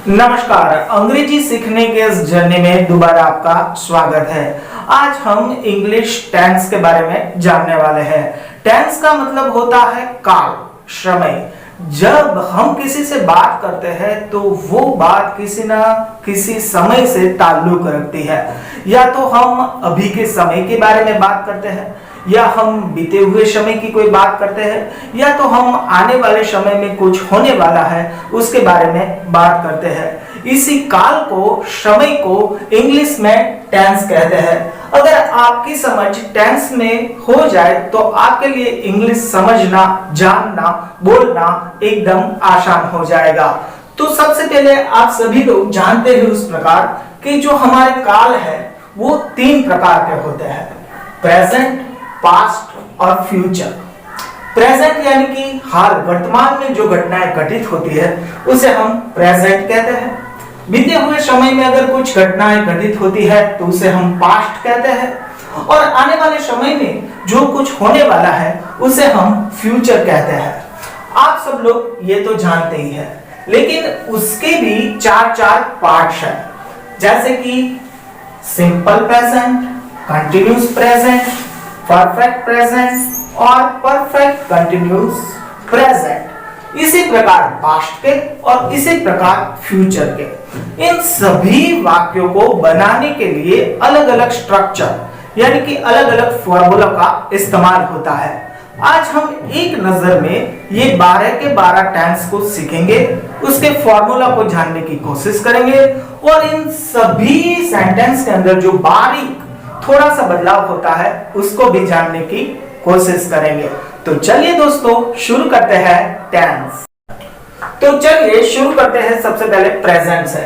नमस्कार, अंग्रेजी सीखने के इस जर्नी में दोबारा आपका स्वागत है। आज हम इंग्लिश टेंस के बारे में जानने वाले हैं। टेंस का मतलब होता है काल, समय। जब हम किसी से बात करते हैं तो वो बात किसी ना किसी समय से ताल्लुक रखती है। या तो हम अभी के समय के बारे में बात करते हैं, या हम बीते हुए समय की कोई बात करते हैं, या तो हम आने वाले समय में कुछ होने वाला है उसके बारे में बात करते हैं। इसी काल को, समय को इंग्लिश में टेंस कहते हैं। अगर आपकी समझ टेंस में हो जाए तो आपके लिए इंग्लिश समझना, जानना, बोलना एकदम आसान हो जाएगा। तो सबसे पहले आप सभी लोग जानते हैं उस प्रकार कि जो हमारे काल है वो 3 प्रकार के होते हैं: प्रेजेंट, पास्ट और फ्यूचर। प्रेजेंट यानी कि हाल, वर्तमान में जो घटनाएं घटित होती है उसे हम प्रेजेंट कहते हैं। बीते हुए समय में अगर कुछ घटनाएं घटित होती है तो उसे हम पास्ट कहते हैं। और आने वाले समय में जो कुछ होने वाला है उसे हम फ्यूचर कहते हैं। आप सब लोग ये तो जानते ही हैं, लेकिन उसके भी 4 पार्ट्स हैं, जैसे कि simple present, continuous present, perfect present और परफेक्ट कंटिन्यूस प्रेजेंट। इसी प्रकार पास्ट के और इसी प्रकार फ्यूचर के। इन सभी वाक्यों को बनाने के लिए अलग अलग स्ट्रक्चर यानी कि अलग अलग फॉर्मूला का इस्तेमाल होता है। आज हम एक नजर में ये 12 के 12 टेंस को सीखेंगे, उसके फॉर्मूला को जानने की कोशिश करेंगे और इन सभी सेंटेंस के अंदर जो बारीक थोड़ा सा बदलाव होता है उसको भी जानने की कोशिश करेंगे। तो चलिए दोस्तों शुरू करते हैं टेंस। तो चलिए शुरू करते हैं सबसे पहले प्रेजेंट से।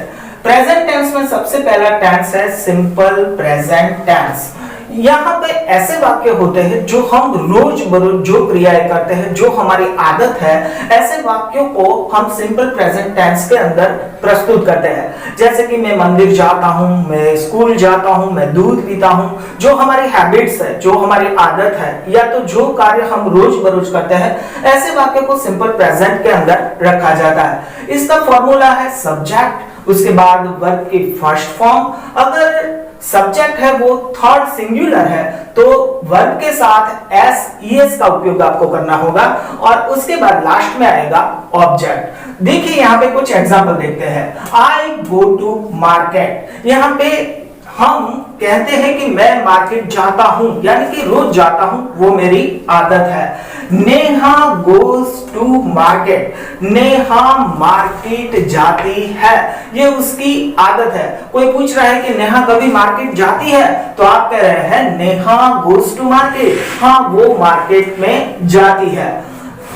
प्रेजेंट टेंस में सबसे पहला टेंस है सिंपल प्रेजेंट टेंस। यहाँ पे ऐसे वाक्य होते हैं जो हम रोज बरोज जो क्रियाएं करते हैं, जो हमारी आदत है, ऐसे वाक्यों को हम सिंपल प्रेजेंट टेंस के अंदर प्रस्तुत करते हैं। जैसे कि मैं मंदिर जाता हूँ, मैं स्कूल जाता हूँ, मैं दूध पीता हूँ। जो हमारी हैबिट्स है, जो हमारी आदत है, या तो जो कार्य हम रोज बरोज करते हैं, ऐसे वाक्यों को सिंपल प्रेजेंट के अंदर रखा जाता है। इसका फॉर्मूला है सब्जेक्ट, उसके बाद वर्ब की फर्स्ट फॉर्म। अगर सब्जेक्ट है वो थर्ड सिंगुलर है तो वर्ब के साथ एस का उपयोग आपको करना होगा और उसके बाद लास्ट में आएगा ऑब्जेक्ट। देखिए यहाँ पे कुछ एग्जांपल देखते हैं। आई गो टू मार्केट। यहाँ पे हम कहते हैं कि मैं मार्केट जाता हूं, यानी कि रोज जाता हूं, वो मेरी आदत है। Neha goes to market. Neha market जाती है, ये उसकी आदत है। कोई पूछ रहा है कि नेहा कभी मार्केट जाती है, तो आप कह रहे हैं नेहा गोज टू मार्केट। हाँ, वो मार्केट में जाती है।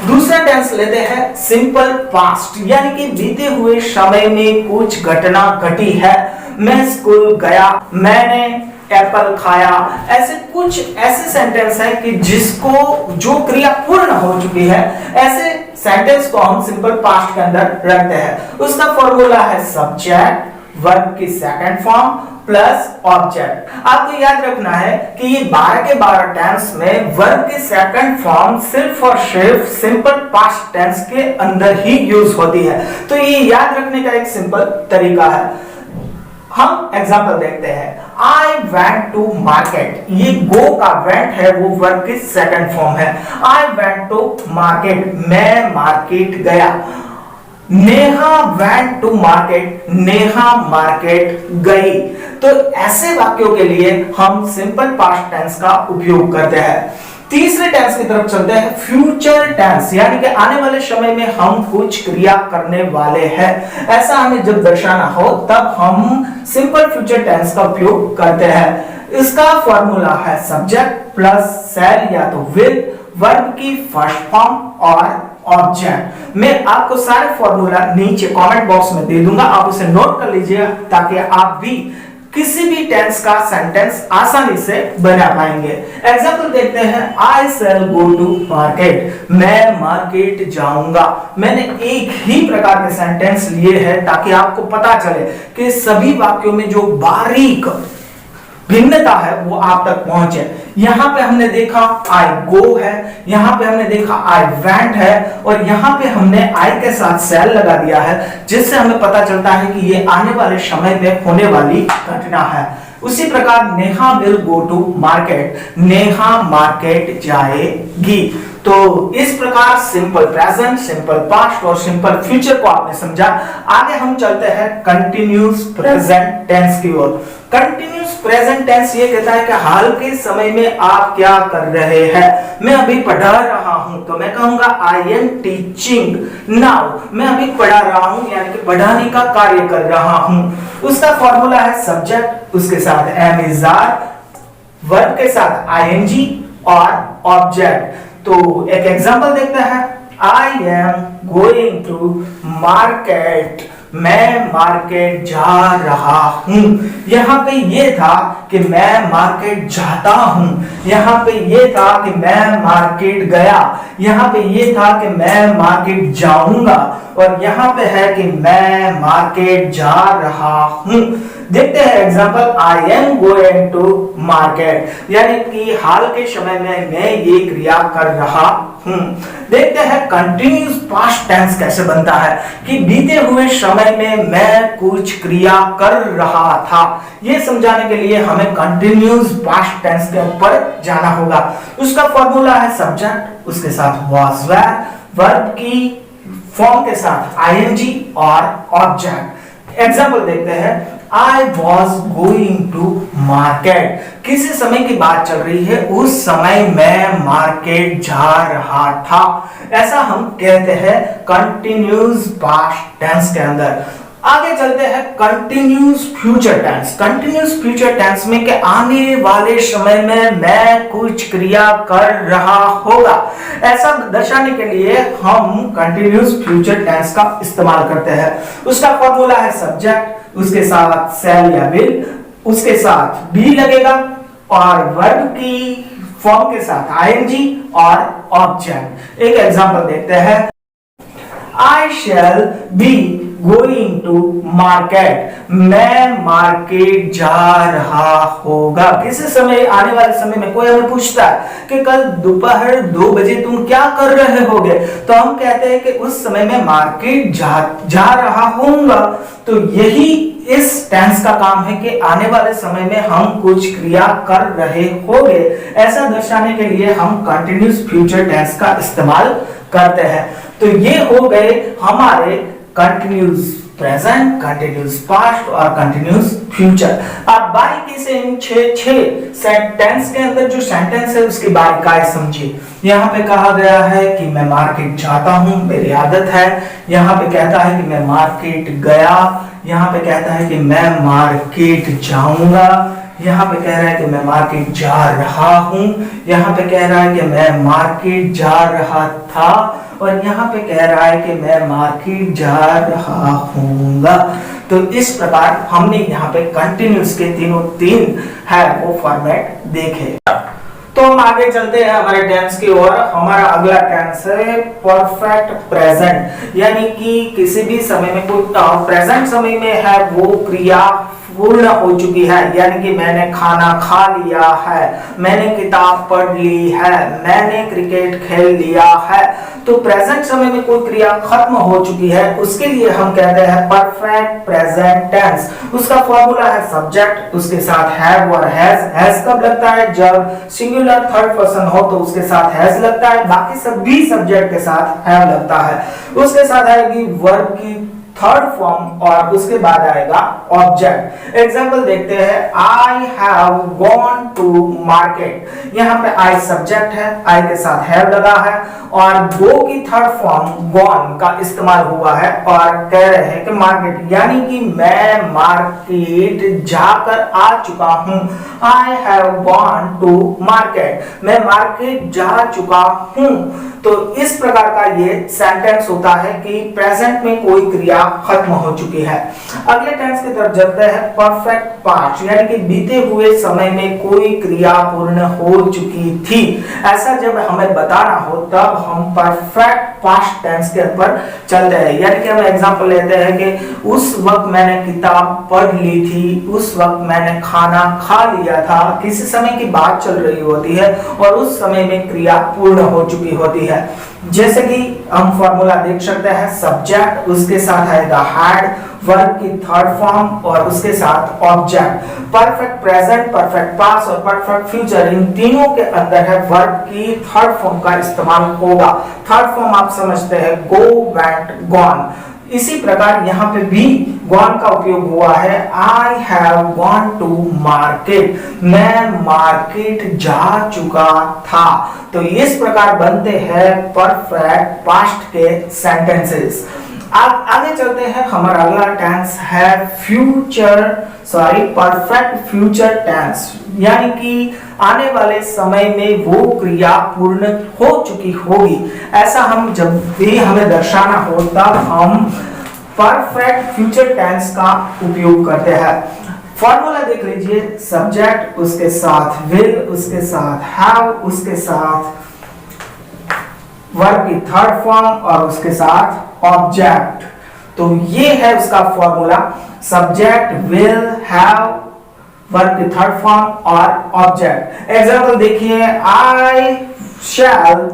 दूसरा टेंस लेते हैं सिंपल पास्ट, यानी कि बीते हुए समय में कुछ घटना घटी है। मैं स्कूल गया, मैंने एप्पल खाया। ऐसे कुछ ऐसे सेंटेंस है कि जिसको जो क्रिया पूर्ण हो चुकी है, ऐसे सेंटेंस को हम सिंपल पास्ट के अंदर रखते हैं। उसका फॉर्मूला है सब्जेक्ट, वर्ब की सेकंड फॉर्म प्लस ऑब्जेक्ट। आपको याद रखना है कि ये 12 के 12 टेंस में वर्ब की सेकंड फॉर्म सिर्फ और सिर्फ सिंपल पास्ट टेंस के अंदर ही यूज होती है। तो ये याद रखने का एक सिंपल तरीका है। हम एग्जांपल देखते हैं। I went to market. ये गो का वेंट है, वो वर्ब की सेकंड फॉर्म है। आई वेंट टू मार्केट, मैं मार्केट गया। Neha went to market, Neha market गई। तो ऐसे वाक्यों के लिए हम सिंपल पास्ट टेंस का उपयोग करते हैं। तीसरे टेंस की तरफ चलते हैं, फ्यूचर टेंस, यानी कि आने वाले समय में हम कुछ क्रिया करने वाले हैं। ऐसा हमें जब दर्शाना हो तब हम सिंपल फ्यूचर टेंस का उपयोग करते हैं। इसका फॉर्मूला है सब्जेक्ट प्लस शैल या तो विल, वर्ब की फर्स्ट फॉर्म और ऑब्जेक्ट। मैं आपको सारे फॉर्मूला नीचे कमेंट बॉक्स में दे दूंगा, आप उसे नोट कर लीजिए ताकि आप भी किसी भी टेंस का सेंटेंस आसानी से बना पाएंगे। एग्जांपल देखते हैं। आई शैल गो टू मार्केट, मैं मार्केट जाऊंगा। मैंने एक ही प्रकार के सेंटेंस लिए हैं ताकि आपको पता चले कि सभी वाक्यों में जो बारीक भिन्नता है वो आप तक पहुंचे। यहाँ पे हमने देखा आई गो है, यहाँ पे हमने देखा आई वेंट है, और यहाँ पे हमने आई के साथ सेल लगा दिया है, जिससे हमें पता चलता है कि ये आने वाले समय में होने वाली घटना है। उसी प्रकार Neha will go to market, Neha market जाएगी। तो इस प्रकार सिंपल प्रेजेंट, सिंपल पास्ट और सिंपल फ्यूचर को आपने समझा। आगे हम चलते हैं कंटिन्यूस प्रेजेंट टेंस की ओर। कंटिन्यूस प्रेजेंट टेंस ये कहता है कि हाल के समय में आप क्या कर रहे हैं। मैं अभी पढ़ा रहा हूं तो मैं कहूंगा आई एम टीचिंग नाउ, मैं अभी पढ़ा रहा हूं यानी कि पढ़ाने का कार्य कर रहा हूं। उसका फॉर्मूला है सब्जेक्ट, उसके साथ एम इज आर, वर्ब के साथ आईएनजी और ऑब्जेक्ट। तो एक एग्जांपल देखते हैं, I am going to market, मैं मार्केट जा रहा हूं। यहाँ पे ये था कि मैं मार्केट जाता हूं, यहाँ पे ये था कि मैं मार्केट गया, यहाँ पे ये था कि मैं मार्केट जाऊंगा, और यहाँ पे है कि मैं मार्केट जा रहा हूं। देखते हैं example, I am going to market, यानी कि हाल के समय में मैं ये क्रिया कर रहा हूं। देखते हैं कंटिन्यूस पास्ट टेंस कैसे बनता है, कि बीते हुए समय में मैं कुछ क्रिया कर रहा था। ये समझाने के लिए हमें कंटिन्यूस पास्ट टेंस के ऊपर जाना होगा। उसका फॉर्मूला है सब्जेक्ट, उसके साथ वाज वेयर, वर्ब की फॉर्म के साथ आईएनजी और ऑब्जेक्ट। एग्जांपल देखते हैं, I was going to market, किसी समय की बात चल रही है, उस समय मैं मार्केट जा रहा था। ऐसा हम कहते हैं कंटिन्यूस पास्ट टेंस के अंदर। आगे चलते हैं continuous future tense. Continuous future tense में के आने वाले समय में मैं कुछ क्रिया कर रहा होगा, ऐसा दर्शाने के लिए हम कंटिन्यूस फ्यूचर टेंस का इस्तेमाल करते हैं। उसका फॉर्मूला है सब्जेक्ट, उसके साथ सेल या विल, उसके साथ बी लगेगा, और वर्ब की फॉर्म के साथ आईएनजी और ऑब्जेक्ट। एक एग्जांपल देखते हैं, I shall be going to market, मैं मार्केट जा रहा होगा। किसी समय आने वाले समय में कोई हमें पूछता है कि कल दोपहर 2 बजे तुम क्या कर रहे होगे, तो हम कहते हैं कि उस समय मैं मार्केट जा रहा होऊंगा। तो यही इस टेंस का काम है कि आने वाले समय में हम कुछ क्रिया कर रहे होंगे, ऐसा दर्शाने के लिए हम कंटिन्यूस फ्यूचर टेंस का इस्तेमाल करते हैं। तो ये हो गए हमारे कंटिन्यूस प्रेजेंट, कंटिन्यूस पास्ट और कंटिन्यूस फ्यूचर। आप बारीकी से इन 6 सेंटेंस के अंदर जो सेंटेंस है उसकी बारीकाई समझिए। यहाँ पे कहा गया है कि मैं मार्केट जाता हूँ, मेरी आदत है। यहाँ पे कहता है कि मैं मार्केट गया, यहाँ पे कहता है कि मैं मार्केट जाऊंगा, यहाँ पे कह रहा है कि मैं मार्केट जा रहा हूँ, यहाँ पे कह रहा है कि मैं मार्केट जा रहा था, और यहाँ पे कह रहा है कि मैं मार्केट जा रहा हूँगा। तो इस प्रकार हमने यहाँ पे कंटिन्यूस के तीन है वो फॉर्मेट देखे। तो हम आगे चलते हैं हमारे टेंस की ओर। हमारा अगला टेंस है परफेक्ट प्रेजेंट, यानी कि किसी भी समय में कोई प्रेजेंट समय में है वो क्रिया पूर्ण हो चुकी है, यानी कि मैंने खाना खा लिया है, मैंने किताब पढ़ ली है, मैंने क्रिकेट खेल लिया है। तो प्रेजेंट समय में कोई क्रिया खत्म हो चुकी है, उसके लिए हम कहते हैं परफेक्ट प्रेजेंट टेंस। उसका फॉर्मूला है सब्जेक्ट, उसके साथ हैव और हैज। हैज कब लगता है, जब सिंगुलर थर्ड पर्सन हो तो उसके साथ हैज लगता है, बाकी सभी सब्जेक्ट के साथ हैव लगता है। उसके साथ आएगी वर्ब की थर्ड फॉर्म और उसके बाद आएगा ऑब्जेक्ट। एग्जांपल देखते हैं, I have gone to market. यहाँ पे आई सब्जेक्ट है, आई के साथ हैव लगा है, और गो की थर्ड फॉर्म गॉन का इस्तेमाल हुआ है, और कह रहे हैं कि मार्केट, यानी कि मैं मार्केट जाकर आ चुका हूँ। I have gone to market, मैं मार्केट जा चुका हूँ। तो इस प्रकार का ये सेंटेंस होता है कि प्रेजेंट में कोई क्रिया खत्म हो चुकी है। अगले टेंस की तरफ चलते हैं, परफेक्ट पास्ट यानी कि बीते हुए समय में कोई क्रिया पूर्ण हो चुकी थी, ऐसा जब हमें बताना हो तब हम परफेक्ट पास्ट टेंस के ऊपर चलते हैं। यानी कि हम एग्जांपल लेते हैं कि उस वक्त मैंने किताब पढ़ ली थी, उस वक्त मैंने खाना खा लिया था। किसी समय की बात चल रही होती है और उस समय में क्रिया पूर्ण हो चुकी होती है। जैसे कि हम फॉर्मूला देख सकते हैं, सब्जेक्ट उसके साथ आएगा हैड, वर्ब की थर्ड फॉर्म और उसके साथ object. Perfect present, perfect past और परफेक्ट फ्यूचर, इन तीनों के अंदर है वर्ब की थर्ड फॉर्म का इस्तेमाल होगा। थर्ड फॉर्म आप समझते हैं, गो, वेंट, गॉन। इसी प्रकार यहाँ पे भी गॉन का उपयोग हुआ है। I have gone to market, मैं मार्केट जा चुका था। तो इस प्रकार बनते हैं परफेक्ट पास्ट के सेंटेंसेस। आगे चलते हैं, हमारा अगला टेंस है परफेक्ट फ्यूचर टेंस, यानी कि आने वाले समय में वो क्रिया पूर्ण हो चुकी होगी। ऐसा हम जब भी हमें दर्शाना हो तब हम परफेक्ट फ्यूचर टेंस का उपयोग करते हैं। फॉर्मूला देख लीजिए, सब्जेक्ट उसके साथ विल, उसके साथ हैव, उसके साथ वर्ब की थर्ड फॉर्म और उसके साथ ऑब्जेक्ट। तो ये है उसका formula, subject, will, have, verb की थर्ड फॉर्म और ऑब्जेक्ट। एग्जांपल देखिए, I shall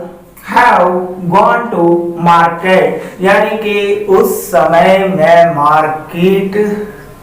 have gone to market, यानी कि उस समय मैं मार्केट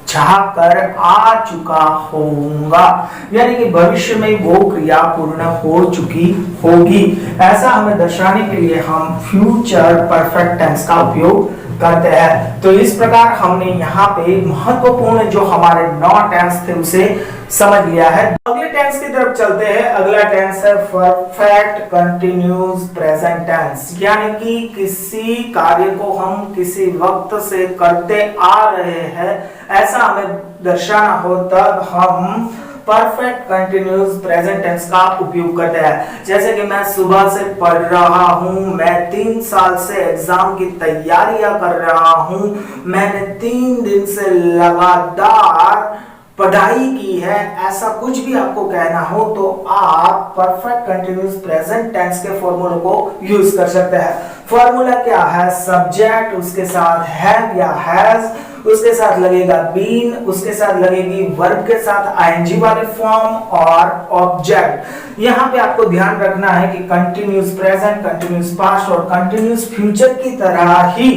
जाकर आ चुका होऊंगा, यानी कि भविष्य में वो क्रिया पूर्ण हो चुकी होगी। ऐसा हमें दर्शाने के लिए हम फ्यूचर परफेक्ट टेंस का उपयोग करते हैं। तो इस प्रकार हमने यहाँ पे महत्वपूर्ण जो हमारे 9 टेंस थे उसे समझ लिया है। अगले टेंस की तरफ चलते हैं। अगला टेंस है परफेक्ट कंटिन्यूअस प्रेजेंट टेंस, यानी कि किसी कार्य को हम किसी वक्त से करते आ रहे हैं, ऐसा हमें दर्शाना हो तब हम परफेक्ट कंटिन्यूअस प्रेजेंट टेंस का उपयोग करते हैं। जैसे कि मैं सुबह से पढ़ रहा हूँ, मैं 3 साल से एग्जाम की तैयारियां कर रहा हूँ, मैंने 3 दिन से लगातार पढ़ाई की है, ऐसा कुछ भी आपको कहना हो तो आप परफेक्ट कंटिन्यूअस प्रेजेंट टेंस के फॉर्मूले को यूज कर सकते हैं। फॉर्मूला क्या है, सब्जेक्ट उसके साथ हैव या हैज, उसके साथ लगेगा बीन, उसके साथ लगेगी वर्ब के साथ आईएनजी वाली फॉर्म और ऑब्जेक्ट। यहाँ पे आपको ध्यान रखना है कि कंटिन्यूअस प्रेजेंट, कंटिन्यूअस पास्ट और कंटिन्यूअस फ्यूचर की तरह ही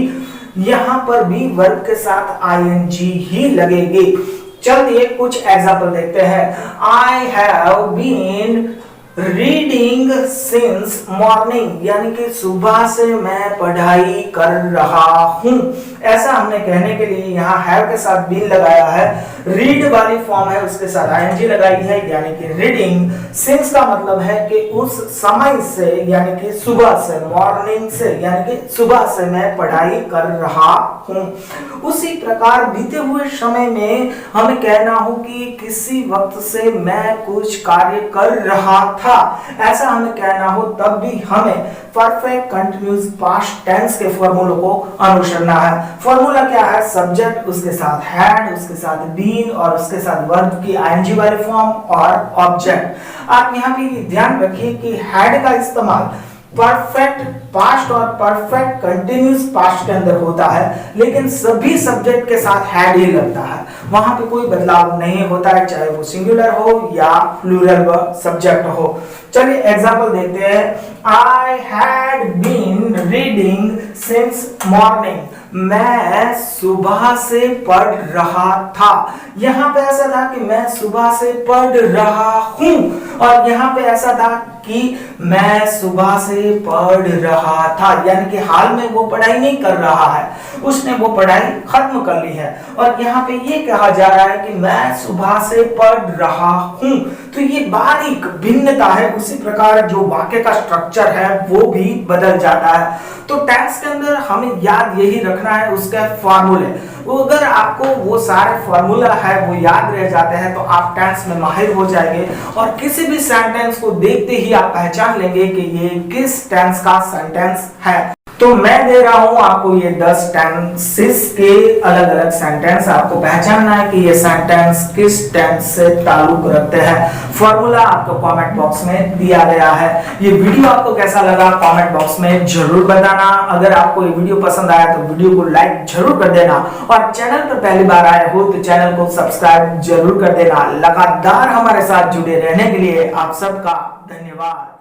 यहाँ पर भी वर्ब के साथ आईएनजी ही लगेगी। चलिए कुछ एग्जाम्पल देखते हैं। I have been reading since morning, यानी कि सुबह से मैं पढ़ाई कर रहा हूं। ऐसा हमने कहने के लिए यहाँ हैव के साथ बीन लगाया है, रीड वाली फॉर्म है उसके साथ आईएनजी लगाई है, यानी कि रीडिंग। सिंस का मतलब है कि उस समय से, यानी कि सुबह से, मॉर्निंग से, यानी कि सुबह से मैं पढ़ाई कर रहा हूं। उसी प्रकार बीते हुए समय में हमें कहना हो कि किसी वक्त से मैं कुछ कार्य कर रहा था, ऐसा हमें कहना हो तब भी हमें परफेक्ट कंटिन्यूअस पास्ट टेंस के फॉर्मूले को अनुसरना है। फॉर्मूला क्या है, सब्जेक्ट उसके साथ हैड, उसके साथ बीन और उसके साथ वर्ब की आईएनजी वाली फॉर्म और ऑब्जेक्ट। आप यहाँ पे ध्यान रखिए कि हैड का इस्तेमाल परफेक्ट पास्ट और परफेक्ट कंटिन्यूअस पास्ट के अंदर होता है, लेकिन सभी सब्जेक्ट के साथ हैड ही लगता है, वहां पे कोई बदलाव नहीं होता है, चाहे वो सिंगुलर हो या प्लूरल सब्जेक्ट हो। चलिए एग्जांपल देखते हैं। I had been reading since morning, मैं सुबह से पढ़ रहा था। यहाँ पे ऐसा था कि मैं सुबह से पढ़ रहा हूं, और यहाँ पे ऐसा था कि मैं सुबह से पढ़ रहा था, यानी कि हाल में वो पढ़ाई नहीं कर रहा है, उसने वो पढ़ाई खत्म कर ली है। और यहाँ पे ये कहा जा रहा है कि मैं सुबह से पढ़ रहा हूं। तो ये बारीक भिन्नता है, उसी प्रकार जो वाक्य का स्ट्रक्चर है वो भी बदल जाता है। तो टेंस के अंदर हमें याद यही रखना है उसके फॉर्मूले। अगर आपको वो सारे फॉर्मूला है वो याद रह जाते हैं तो आप टेंस में माहिर हो जाएंगे, और किसी भी सेंटेंस को देखते ही आप पहचान लेंगे कि ये किस टेंस का सेंटेंस है। तो मैं दे रहा हूं आपको ये 10 टेंसेस के अलग अलग सेंटेंस, आपको पहचानना है कि ये सेंटेंस किस टेंस से ताल्लुक रखते हैं। फॉर्मूला आपको कमेंट बॉक्स में दिया गया है। ये वीडियो आपको कैसा लगा कमेंट बॉक्स में जरूर बताना। अगर आपको ये वीडियो पसंद आया तो वीडियो को लाइक जरूर कर देना, और चैनल पर पहली बार आए हो तो चैनल को सब्सक्राइब जरूर कर देना। लगातार हमारे साथ जुड़े रहने के लिए आप सबका धन्यवाद।